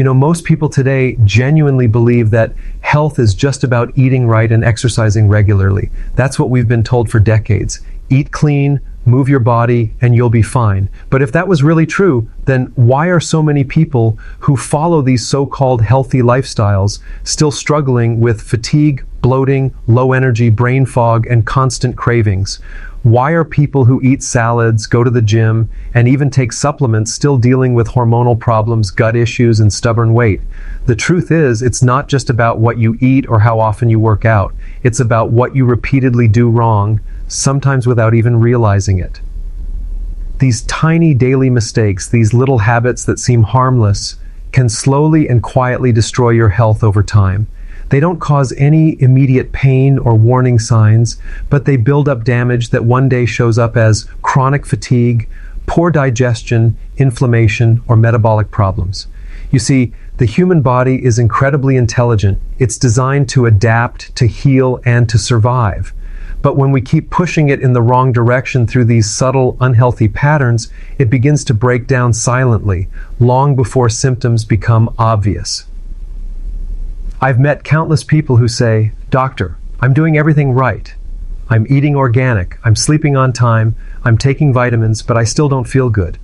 Most people today genuinely believe that health is just about eating right and exercising regularly. That's what we've been told for decades. Eat clean, move your body, and you'll be fine. But if that was really true, then why are so many people who follow these so-called healthy lifestyles still struggling with fatigue, bloating, low energy, brain fog, and constant cravings? Why are people who eat salads, go to the gym, and even take supplements still dealing with hormonal problems, gut issues, and stubborn weight? The truth is, it's not just about what you eat or how often you work out. It's about what you repeatedly do wrong, sometimes without even realizing it. These tiny daily mistakes, these little habits that seem harmless, can slowly and quietly destroy your health over time. They don't cause any immediate pain or warning signs, but they build up damage that one day shows up as chronic fatigue, poor digestion, inflammation, or metabolic problems. You see, the human body is incredibly intelligent. It's designed to adapt, to heal, and to survive. But when we keep pushing it in the wrong direction through these subtle, unhealthy patterns, it begins to break down silently, long before symptoms become obvious. I've met countless people who say, "Doctor, I'm doing everything right. I'm eating organic, I'm sleeping on time, I'm taking vitamins, but I still don't feel good."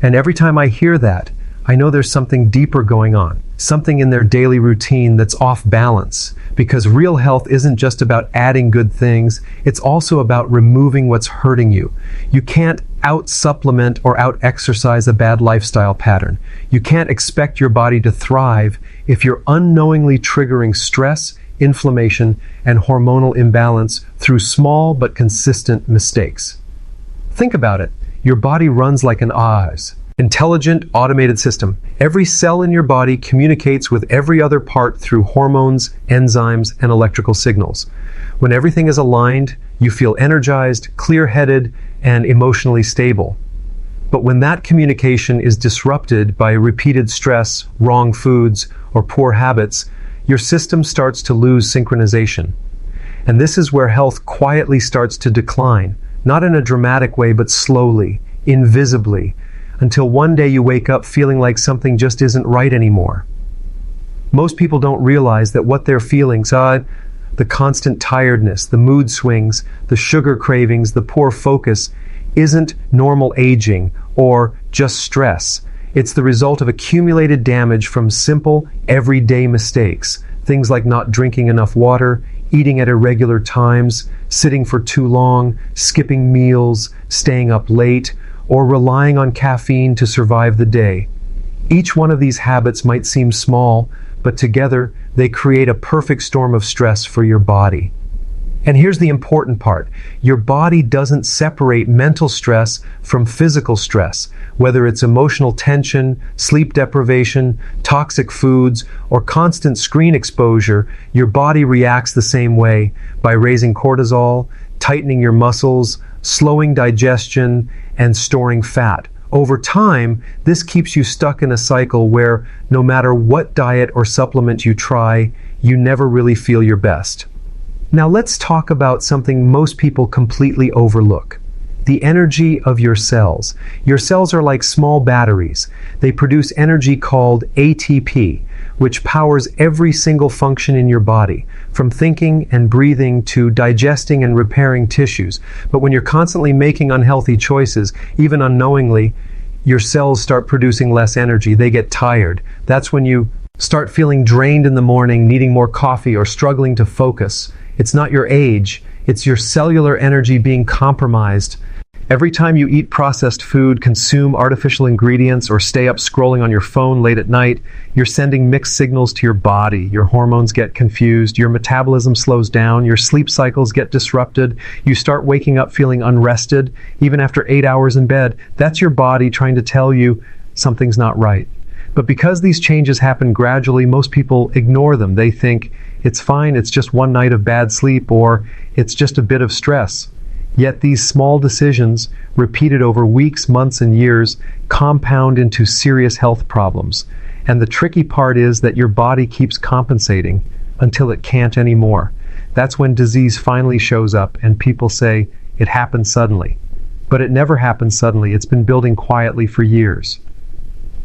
And every time I hear that, I know there's something deeper going on, something in their daily routine that's off balance. Because real health isn't just about adding good things, it's also about removing what's hurting you. You can't out-supplement or out-exercise a bad lifestyle pattern. You can't expect your body to thrive if you're unknowingly triggering stress, inflammation, and hormonal imbalance through small but consistent mistakes. Think about it. Your body runs like an intelligent, automated system. Every cell in your body communicates with every other part through hormones, enzymes, and electrical signals. When everything is aligned, you feel energized, clear-headed, and emotionally stable. But when that communication is disrupted by repeated stress, wrong foods, or poor habits, your system starts to lose synchronization. And this is where health quietly starts to decline, not in a dramatic way, but slowly, invisibly, until one day you wake up feeling like something just isn't right anymore. Most people don't realize that what they're feeling, the constant tiredness, the mood swings, the sugar cravings, the poor focus, isn't normal aging or just stress. It's the result of accumulated damage from simple, everyday mistakes. Things like not drinking enough water, eating at irregular times, sitting for too long, skipping meals, staying up late, or relying on caffeine to survive the day. Each one of these habits might seem small, but together they create a perfect storm of stress for your body. And here's the important part. Your body doesn't separate mental stress from physical stress. Whether it's emotional tension, sleep deprivation, toxic foods, or constant screen exposure, your body reacts the same way by raising cortisol, tightening your muscles, slowing digestion, and storing fat. Over time, this keeps you stuck in a cycle where no matter what diet or supplement you try, you never really feel your best. Now let's talk about something most people completely overlook. The energy of your cells. Your cells are like small batteries. They produce energy called ATP, which powers every single function in your body, from thinking and breathing to digesting and repairing tissues. But when you're constantly making unhealthy choices, even unknowingly, your cells start producing less energy. They get tired. That's when you start feeling drained in the morning, needing more coffee, or struggling to focus. It's not your age, it's your cellular energy being compromised. Every time you eat processed food, consume artificial ingredients, or stay up scrolling on your phone late at night, you're sending mixed signals to your body. Your hormones get confused, your metabolism slows down, your sleep cycles get disrupted, you start waking up feeling unrested, even after 8 hours in bed. That's your body trying to tell you something's not right. But because these changes happen gradually, most people ignore them. They think, it's fine, it's just one night of bad sleep, or it's just a bit of stress. Yet these small decisions, repeated over weeks, months, and years, compound into serious health problems. And the tricky part is that your body keeps compensating until it can't anymore. That's when disease finally shows up and people say, it happened suddenly. But it never happened suddenly. It's been building quietly for years.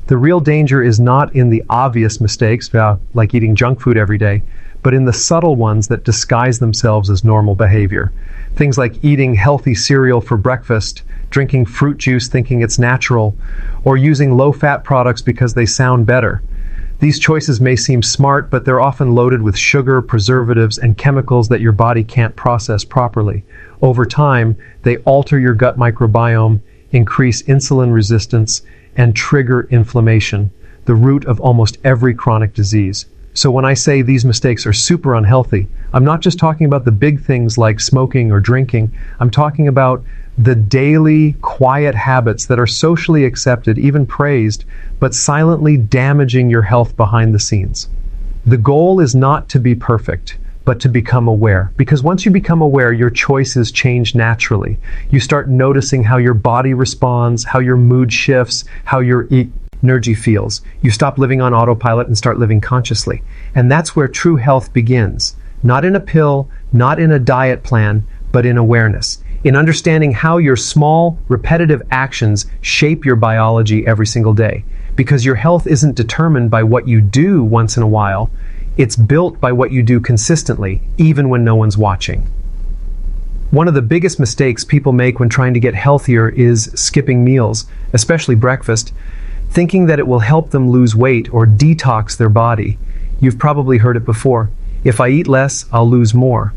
The real danger is not in the obvious mistakes, like eating junk food every day, but in the subtle ones that disguise themselves as normal behavior. Things like eating healthy cereal for breakfast, drinking fruit juice thinking it's natural, or using low-fat products because they sound better. These choices may seem smart, but they're often loaded with sugar, preservatives, and chemicals that your body can't process properly. Over time, they alter your gut microbiome, increase insulin resistance, and trigger inflammation, the root of almost every chronic disease. So when I say these mistakes are super unhealthy, I'm not just talking about the big things like smoking or drinking. I'm talking about the daily, quiet habits that are socially accepted, even praised, but silently damaging your health behind the scenes. The goal is not to be perfect, but to become aware. Because once you become aware, your choices change naturally. You start noticing how your body responds, how your mood shifts, how your energy feels. You stop living on autopilot and start living consciously. And that's where true health begins. Not in a pill, not in a diet plan, but in awareness. In understanding how your small, repetitive actions shape your biology every single day. Because your health isn't determined by what you do once in a while, it's built by what you do consistently, even when no one's watching. One of the biggest mistakes people make when trying to get healthier is skipping meals, especially breakfast, thinking that it will help them lose weight or detox their body. You've probably heard it before. If I eat less, I'll lose more.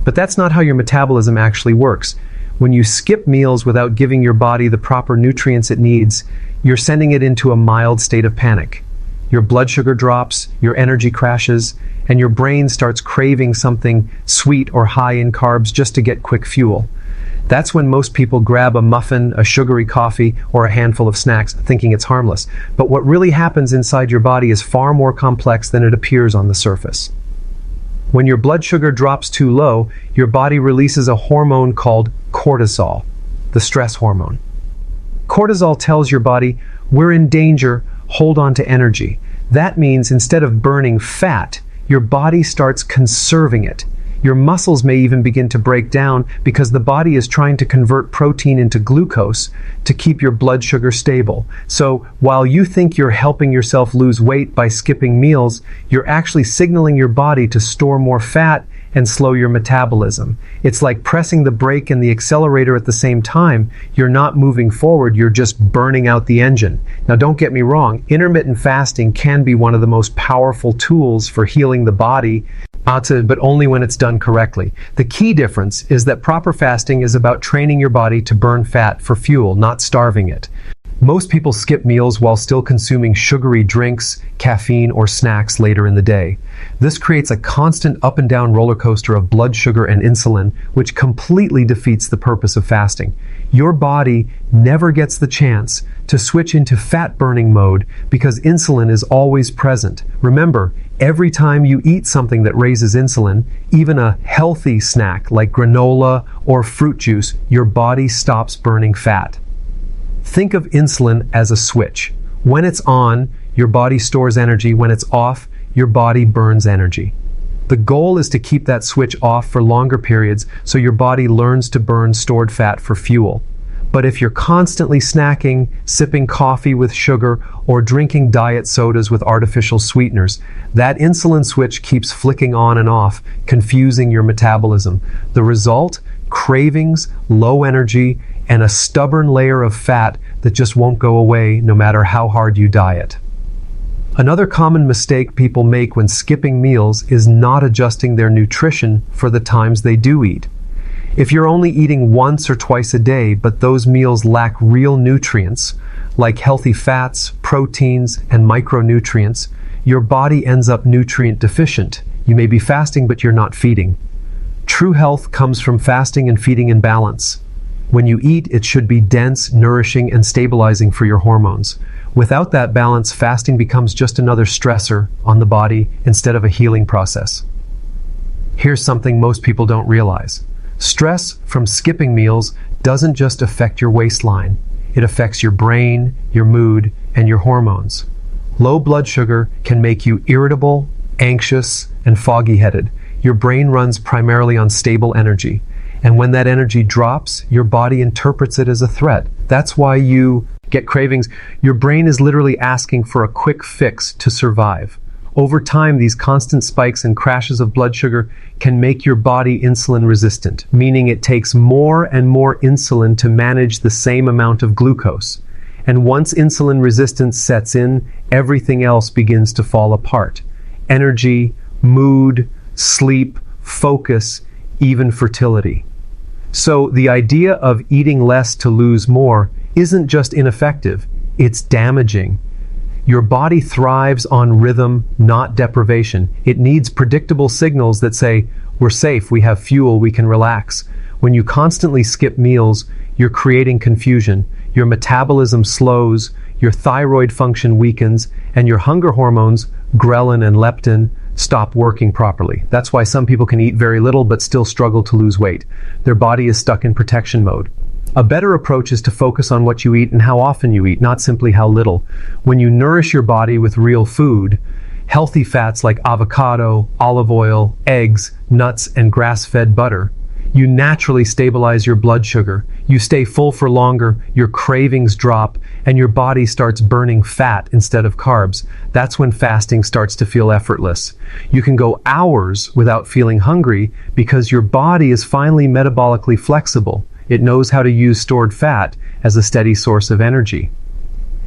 But that's not how your metabolism actually works. When you skip meals without giving your body the proper nutrients it needs, you're sending it into a mild state of panic. Your blood sugar drops, your energy crashes, and your brain starts craving something sweet or high in carbs just to get quick fuel. That's when most people grab a muffin, a sugary coffee, or a handful of snacks, thinking it's harmless. But what really happens inside your body is far more complex than it appears on the surface. When your blood sugar drops too low, your body releases a hormone called cortisol, the stress hormone. Cortisol tells your body, we're in danger, hold on to energy. That means instead of burning fat, your body starts conserving it. Your muscles may even begin to break down because the body is trying to convert protein into glucose to keep your blood sugar stable. So while you think you're helping yourself lose weight by skipping meals, you're actually signaling your body to store more fat and slow your metabolism. It's like pressing the brake and the accelerator at the same time. You're not moving forward, you're just burning out the engine. Now don't get me wrong, intermittent fasting can be one of the most powerful tools for healing the body, but only when it's done correctly. The key difference is that proper fasting is about training your body to burn fat for fuel, not starving it. Most people skip meals while still consuming sugary drinks, caffeine, or snacks later in the day. This creates a constant up and down roller coaster of blood sugar and insulin, which completely defeats the purpose of fasting. Your body never gets the chance to switch into fat-burning mode because insulin is always present. Remember, every time you eat something that raises insulin, even a healthy snack like granola or fruit juice, your body stops burning fat. Think of insulin as a switch. When it's on, your body stores energy. When it's off, your body burns energy. The goal is to keep that switch off for longer periods so your body learns to burn stored fat for fuel. But if you're constantly snacking, sipping coffee with sugar, or drinking diet sodas with artificial sweeteners, that insulin switch keeps flicking on and off, confusing your metabolism. The result? Cravings, low energy, and a stubborn layer of fat that just won't go away no matter how hard you diet. Another common mistake people make when skipping meals is not adjusting their nutrition for the times they do eat. If you're only eating once or twice a day, but those meals lack real nutrients, like healthy fats, proteins, and micronutrients, your body ends up nutrient deficient. You may be fasting, but you're not feeding. True health comes from fasting and feeding in balance. When you eat, it should be dense, nourishing, and stabilizing for your hormones. Without that balance, fasting becomes just another stressor on the body instead of a healing process. Here's something most people don't realize. Stress from skipping meals doesn't just affect your waistline. It affects your brain, your mood, and your hormones. Low blood sugar can make you irritable, anxious, and foggy-headed. Your brain runs primarily on stable energy. And when that energy drops, your body interprets it as a threat. That's why you get cravings, your brain is literally asking for a quick fix to survive. Over time, these constant spikes and crashes of blood sugar can make your body insulin resistant, meaning it takes more and more insulin to manage the same amount of glucose. And once insulin resistance sets in, everything else begins to fall apart. Energy, mood, sleep, focus, even fertility. So the idea of eating less to lose more isn't just ineffective, it's damaging. Your body thrives on rhythm, not deprivation. It needs predictable signals that say, we're safe, we have fuel, we can relax. When you constantly skip meals, you're creating confusion. Your metabolism slows, your thyroid function weakens, and your hunger hormones, ghrelin and leptin, stop working properly. That's why some people can eat very little but still struggle to lose weight. Their body is stuck in protection mode. A better approach is to focus on what you eat and how often you eat, not simply how little. When you nourish your body with real food, healthy fats like avocado, olive oil, eggs, nuts, and grass-fed butter, you naturally stabilize your blood sugar. You stay full for longer, your cravings drop, and your body starts burning fat instead of carbs. That's when fasting starts to feel effortless. You can go hours without feeling hungry because your body is finally metabolically flexible. It knows how to use stored fat as a steady source of energy.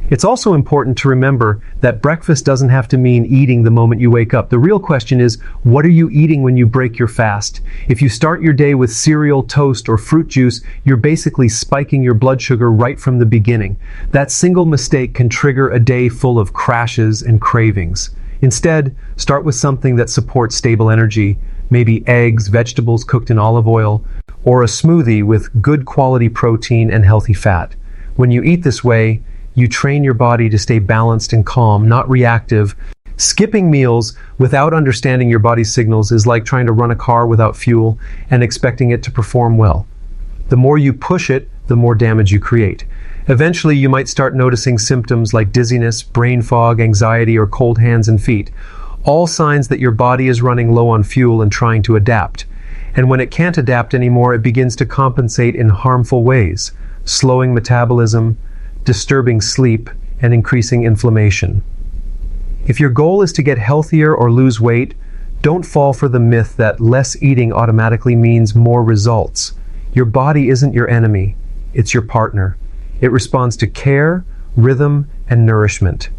It's also important to remember that breakfast doesn't have to mean eating the moment you wake up. The real question is, what are you eating when you break your fast? If you start your day with cereal, toast, or fruit juice, you're basically spiking your blood sugar right from the beginning. That single mistake can trigger a day full of crashes and cravings. Instead, start with something that supports stable energy, maybe eggs, vegetables cooked in olive oil, or a smoothie with good quality protein and healthy fat. When you eat this way, you train your body to stay balanced and calm, not reactive. Skipping meals without understanding your body's signals is like trying to run a car without fuel and expecting it to perform well. The more you push it, the more damage you create. Eventually, you might start noticing symptoms like dizziness, brain fog, anxiety, or cold hands and feet, all signs that your body is running low on fuel and trying to adapt. And when it can't adapt anymore, it begins to compensate in harmful ways, slowing metabolism, disturbing sleep, and increasing inflammation. If your goal is to get healthier or lose weight, don't fall for the myth that less eating automatically means more results. Your body isn't your enemy, it's your partner. It responds to care, rhythm, and nourishment.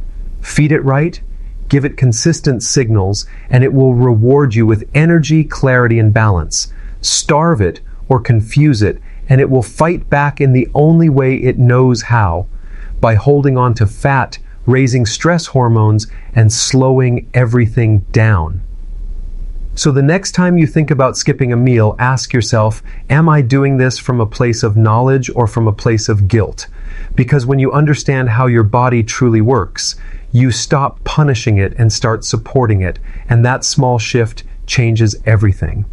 Feed it right, give it consistent signals, and it will reward you with energy, clarity, and balance. Starve it or confuse it, and it will fight back in the only way it knows how, by holding on to fat, raising stress hormones, and slowing everything down. So the next time you think about skipping a meal, ask yourself, am I doing this from a place of knowledge or from a place of guilt? Because when you understand how your body truly works, you stop punishing it and start supporting it, and that small shift changes everything.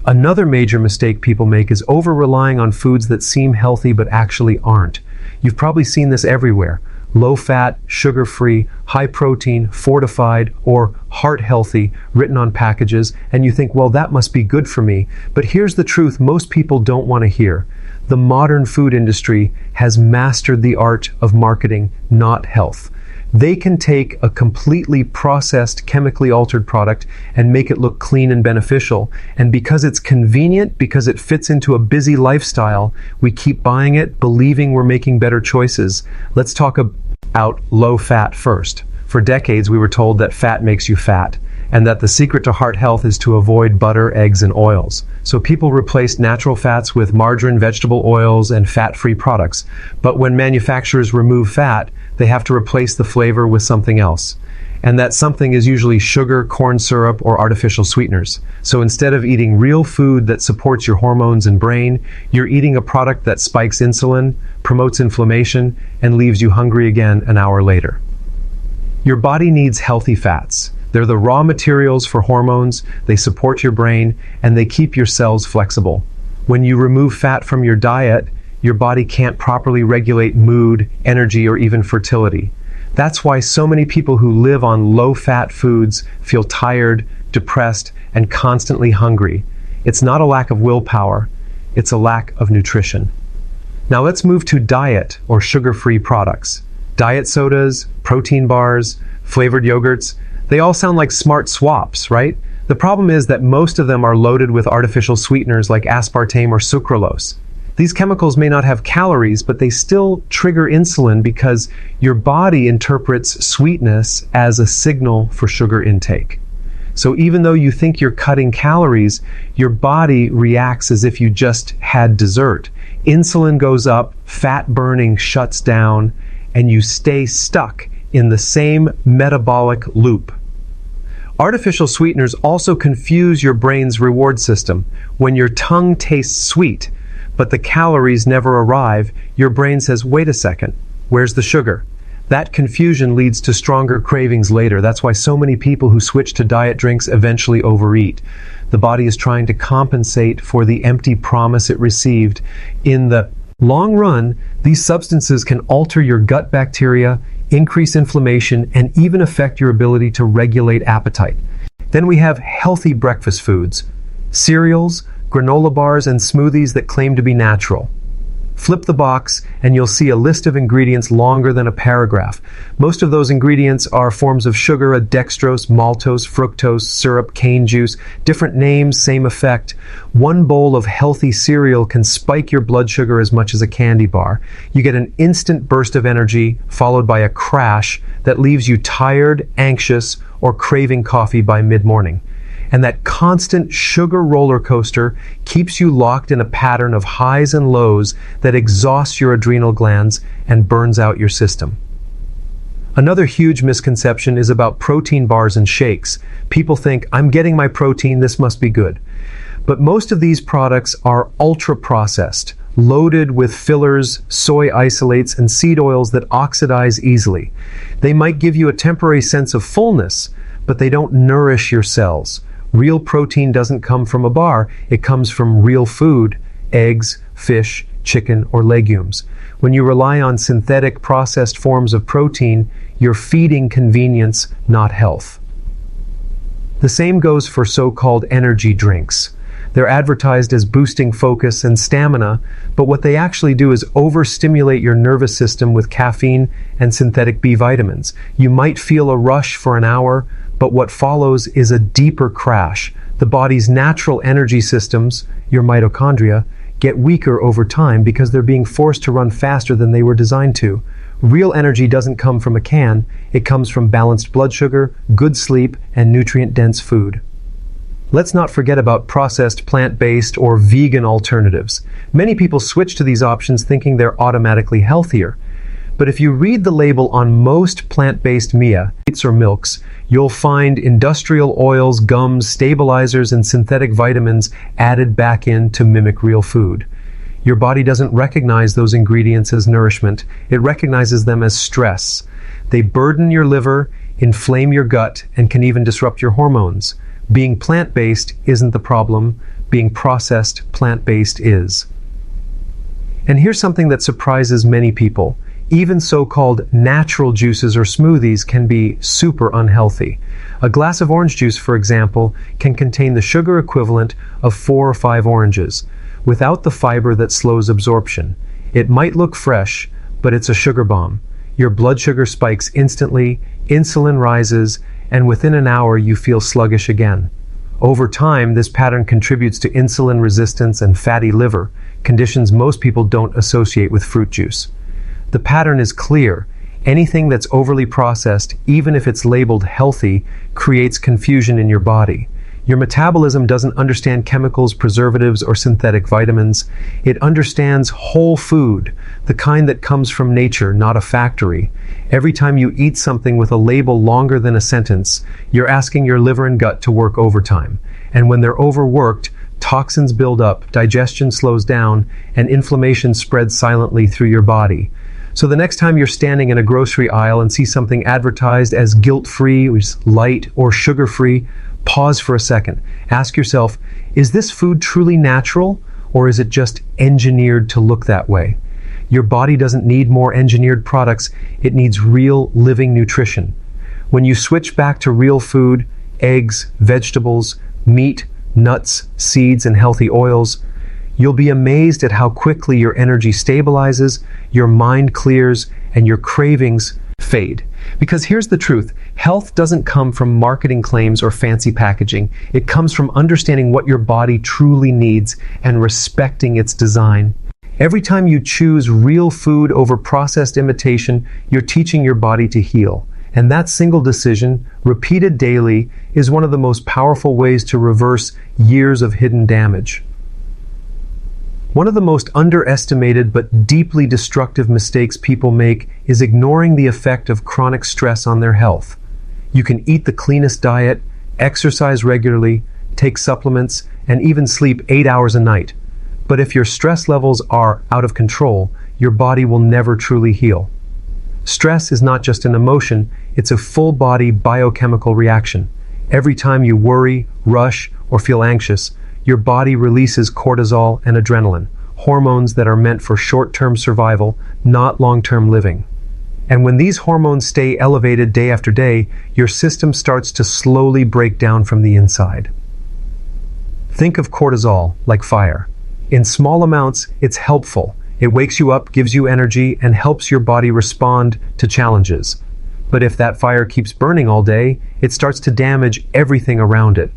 Another major mistake people make is over-relying on foods that seem healthy but actually aren't. You've probably seen this everywhere. Low-fat, sugar-free, high-protein, fortified, or heart-healthy written on packages, and you think, well, that must be good for me. But here's the truth most people don't want to hear. The modern food industry has mastered the art of marketing, not health. They can take a completely processed, chemically altered product and make it look clean and beneficial. And because it's convenient, because it fits into a busy lifestyle, we keep buying it, believing we're making better choices. Let's talk about low fat first. For decades, we were told that fat makes you fat, and that the secret to heart health is to avoid butter, eggs, and oils. So people replaced natural fats with margarine, vegetable oils, and fat-free products. But when manufacturers remove fat, they have to replace the flavor with something else. And that something is usually sugar, corn syrup, or artificial sweeteners. So instead of eating real food that supports your hormones and brain, you're eating a product that spikes insulin, promotes inflammation, and leaves you hungry again an hour later. Your body needs healthy fats. They're the raw materials for hormones, they support your brain, and they keep your cells flexible. When you remove fat from your diet, your body can't properly regulate mood, energy, or even fertility. That's why so many people who live on low-fat foods feel tired, depressed, and constantly hungry. It's not a lack of willpower, it's a lack of nutrition. Now let's move to diet or sugar-free products. Diet sodas, protein bars, flavored yogurts, they all sound like smart swaps, right? The problem is that most of them are loaded with artificial sweeteners like aspartame or sucralose. These chemicals may not have calories, but they still trigger insulin because your body interprets sweetness as a signal for sugar intake. So even though you think you're cutting calories, your body reacts as if you just had dessert. Insulin goes up, fat burning shuts down, and you stay stuck in the same metabolic loop. Artificial sweeteners also confuse your brain's reward system. When your tongue tastes sweet, but the calories never arrive, your brain says, wait a second, where's the sugar? That confusion leads to stronger cravings later. That's why so many people who switch to diet drinks eventually overeat. The body is trying to compensate for the empty promise it received. In the long run, these substances can alter your gut bacteria, increase inflammation, and even affect your ability to regulate appetite. Then we have healthy breakfast foods, cereals, granola bars, and smoothies that claim to be natural. Flip the box and you'll see a list of ingredients longer than a paragraph. Most of those ingredients are forms of sugar: dextrose, maltose, fructose, syrup, cane juice. Different names, same effect. One bowl of healthy cereal can spike your blood sugar as much as a candy bar. You get an instant burst of energy followed by a crash that leaves you tired, anxious, or craving coffee by mid-morning. And that constant sugar roller coaster keeps you locked in a pattern of highs and lows that exhausts your adrenal glands and burns out your system. Another huge misconception is about protein bars and shakes. People think, I'm getting my protein, this must be good. But most of these products are ultra-processed, loaded with fillers, soy isolates, and seed oils that oxidize easily. They might give you a temporary sense of fullness, but they don't nourish your cells. Real protein doesn't come from a bar, it comes from real food: eggs, fish, chicken, or legumes. When you rely on synthetic processed forms of protein, you're feeding convenience, not health. The same goes for so-called energy drinks. They're advertised as boosting focus and stamina, but what they actually do is overstimulate your nervous system with caffeine and synthetic B vitamins. You might feel a rush for an hour, but what follows is a deeper crash. The body's natural energy systems, your mitochondria, get weaker over time because they're being forced to run faster than they were designed to. Real energy doesn't come from a can, it comes from balanced blood sugar, good sleep, and nutrient-dense food. Let's not forget about processed plant-based or vegan alternatives. Many people switch to these options thinking they're automatically healthier. But if you read the label on most plant-based meats or milks, you'll find industrial oils, gums, stabilizers, and synthetic vitamins added back in to mimic real food. Your body doesn't recognize those ingredients as nourishment. It recognizes them as stress. They burden your liver, inflame your gut, and can even disrupt your hormones. Being plant-based isn't the problem. Being processed plant-based is. And here's something that surprises many people. Even so-called natural juices or smoothies can be super unhealthy. A glass of orange juice, for example, can contain the sugar equivalent of 4 or 5 oranges, without the fiber that slows absorption. It might look fresh, but it's a sugar bomb. Your blood sugar spikes instantly, insulin rises, and within an hour you feel sluggish again. Over time, this pattern contributes to insulin resistance and fatty liver, conditions most people don't associate with fruit juice. The pattern is clear. Anything that's overly processed, even if it's labeled healthy, creates confusion in your body. Your metabolism doesn't understand chemicals, preservatives, or synthetic vitamins. It understands whole food, the kind that comes from nature, not a factory. Every time you eat something with a label longer than a sentence, you're asking your liver and gut to work overtime. And when they're overworked, toxins build up, digestion slows down, and inflammation spreads silently through your body. So the next time you're standing in a grocery aisle and see something advertised as guilt-free, which is light, or sugar-free, pause for a second. Ask yourself, is this food truly natural, or is it just engineered to look that way? Your body doesn't need more engineered products, it needs real, living nutrition. When you switch back to real food, eggs, vegetables, meat, nuts, seeds, and healthy oils, You'll be amazed at how quickly your energy stabilizes, your mind clears, and your cravings fade. Because here's the truth, health doesn't come from marketing claims or fancy packaging. It comes from understanding what your body truly needs and respecting its design. Every time you choose real food over processed imitation, you're teaching your body to heal. And that single decision, repeated daily, is one of the most powerful ways to reverse years of hidden damage. One of the most underestimated but deeply destructive mistakes people make is ignoring the effect of chronic stress on their health. You can eat the cleanest diet, exercise regularly, take supplements, and even sleep 8 hours a night. But if your stress levels are out of control, your body will never truly heal. Stress is not just an emotion, it's a full-body biochemical reaction. Every time you worry, rush, or feel anxious, your body releases cortisol and adrenaline, hormones that are meant for short-term survival, not long-term living. And when these hormones stay elevated day after day, your system starts to slowly break down from the inside. Think of cortisol like fire. In small amounts, it's helpful. It wakes you up, gives you energy, and helps your body respond to challenges. But if that fire keeps burning all day, it starts to damage everything around it.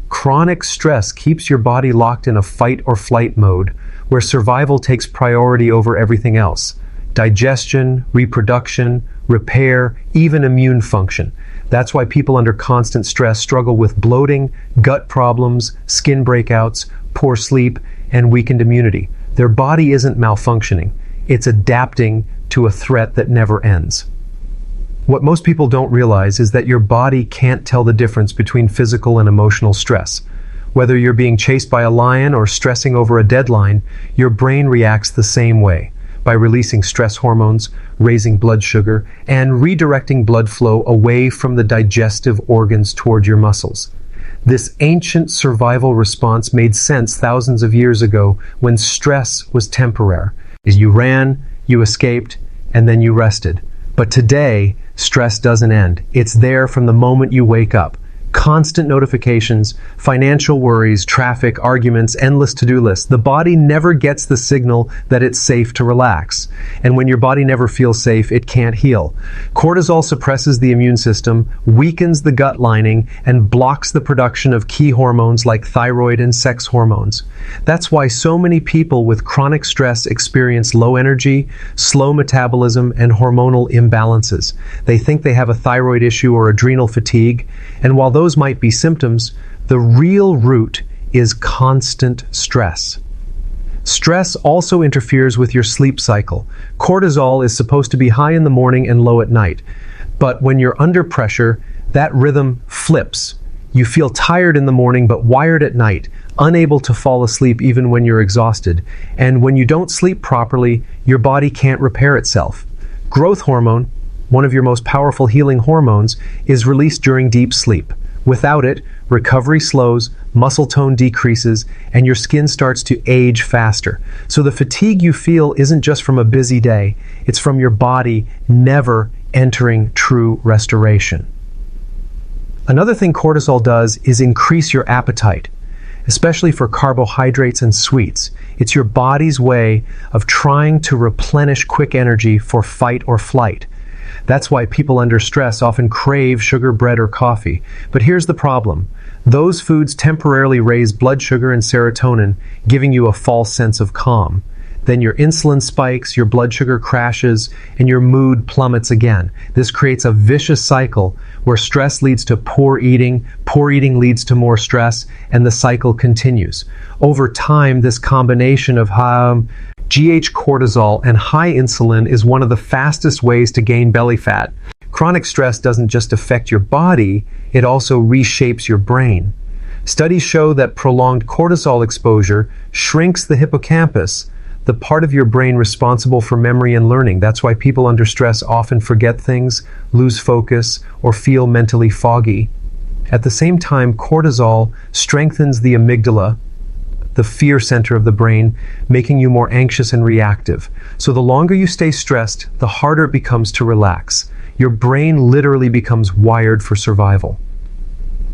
Chronic stress keeps your body locked in a fight or flight mode, where survival takes priority over everything else. Digestion, reproduction, repair, even immune function. That's why people under constant stress struggle with bloating, gut problems, skin breakouts, poor sleep, and weakened immunity. Their body isn't malfunctioning, it's adapting to a threat that never ends. What most people don't realize is that your body can't tell the difference between physical and emotional stress. Whether you're being chased by a lion or stressing over a deadline, your brain reacts the same way, by releasing stress hormones, raising blood sugar, and redirecting blood flow away from the digestive organs toward your muscles. This ancient survival response made sense thousands of years ago when stress was temporary. You ran, you escaped, and then you rested. But today, stress doesn't end. It's there from the moment you wake up. Constant notifications, financial worries, traffic, arguments, endless to-do lists. The body never gets the signal that it's safe to relax. And when your body never feels safe, it can't heal. Cortisol suppresses the immune system, weakens the gut lining, and blocks the production of key hormones like thyroid and sex hormones. That's why so many people with chronic stress experience low energy, slow metabolism, and hormonal imbalances. They think they have a thyroid issue or adrenal fatigue, and while those might be symptoms, the real root is constant stress. Stress also interferes with your sleep cycle. Cortisol is supposed to be high in the morning and low at night. But when you're under pressure, that rhythm flips. You feel tired in the morning but wired at night, unable to fall asleep even when you're exhausted. And when you don't sleep properly, your body can't repair itself. Growth hormone, one of your most powerful healing hormones, is released during deep sleep. Without it, recovery slows, muscle tone decreases, and your skin starts to age faster. So the fatigue you feel isn't just from a busy day, it's from your body never entering true restoration. Another thing cortisol does is increase your appetite, especially for carbohydrates and sweets. It's your body's way of trying to replenish quick energy for fight or flight. That's why people under stress often crave sugar, bread, or coffee. But here's the problem. Those foods temporarily raise blood sugar and serotonin, giving you a false sense of calm. Then your insulin spikes, your blood sugar crashes, and your mood plummets again. This creates a vicious cycle where stress leads to poor eating leads to more stress, and the cycle continues. Over time, this combination of GH cortisol and high insulin is one of the fastest ways to gain belly fat. Chronic stress doesn't just affect your body, it also reshapes your brain. Studies show that prolonged cortisol exposure shrinks the hippocampus, the part of your brain responsible for memory and learning. That's why people under stress often forget things, lose focus, or feel mentally foggy. At the same time, cortisol strengthens the amygdala, the fear center of the brain, making you more anxious and reactive. So the longer you stay stressed, the harder it becomes to relax. Your brain literally becomes wired for survival.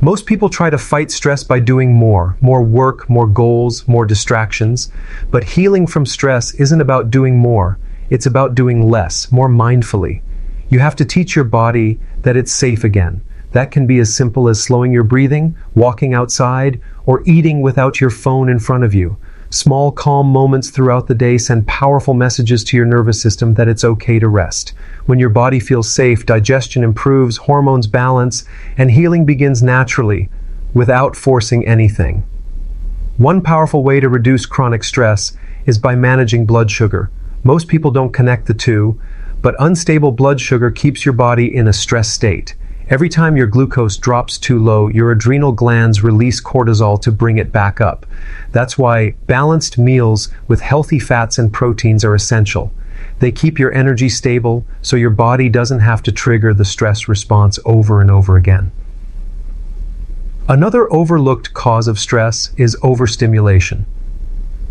Most people try to fight stress by doing more work, more goals, more distractions. But healing from stress isn't about doing more. It's about doing less, more mindfully. You have to teach your body that it's safe again. That can be as simple as slowing your breathing, walking outside, or eating without your phone in front of you. Small, calm moments throughout the day send powerful messages to your nervous system that it's okay to rest. When your body feels safe, digestion improves, hormones balance, and healing begins naturally, without forcing anything. One powerful way to reduce chronic stress is by managing blood sugar. Most people don't connect the two, but unstable blood sugar keeps your body in a stress state. Every time your glucose drops too low, your adrenal glands release cortisol to bring it back up. That's why balanced meals with healthy fats and proteins are essential. They keep your energy stable, so your body doesn't have to trigger the stress response over and over again. Another overlooked cause of stress is overstimulation.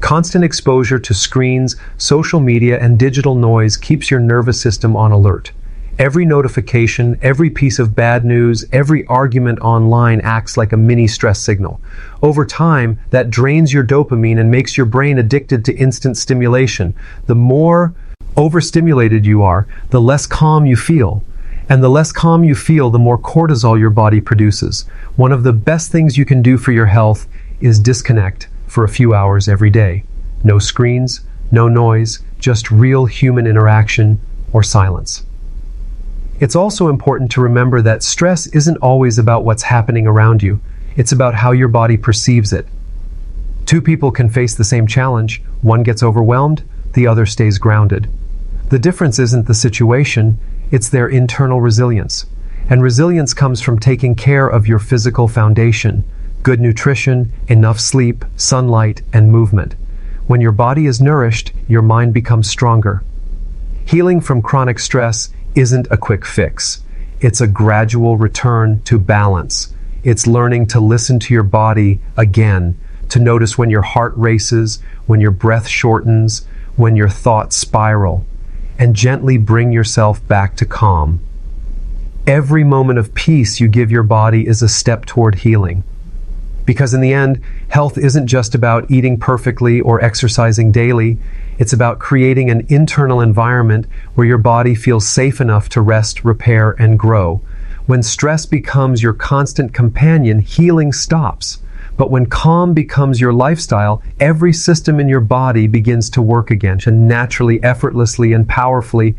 Constant exposure to screens, social media, and digital noise keeps your nervous system on alert. Every notification, every piece of bad news, every argument online acts like a mini stress signal. Over time, that drains your dopamine and makes your brain addicted to instant stimulation. The more overstimulated you are, the less calm you feel. And the less calm you feel, the more cortisol your body produces. One of the best things you can do for your health is disconnect for a few hours every day. No screens, no noise, just real human interaction or silence. It's also important to remember that stress isn't always about what's happening around you. It's about how your body perceives it. Two people can face the same challenge. One gets overwhelmed, the other stays grounded. The difference isn't the situation, it's their internal resilience. And resilience comes from taking care of your physical foundation: good nutrition, enough sleep, sunlight, and movement. When your body is nourished, your mind becomes stronger. Healing from chronic stress isn't a quick fix. It's a gradual return to balance. It's learning to listen to your body again, to notice when your heart races, when your breath shortens, when your thoughts spiral, and gently bring yourself back to calm. Every moment of peace you give your body is a step toward healing. Because in the end, health isn't just about eating perfectly or exercising daily. It's about creating an internal environment where your body feels safe enough to rest, repair, and grow. When stress becomes your constant companion, healing stops. But when calm becomes your lifestyle, every system in your body begins to work again, and naturally, effortlessly, and powerfully.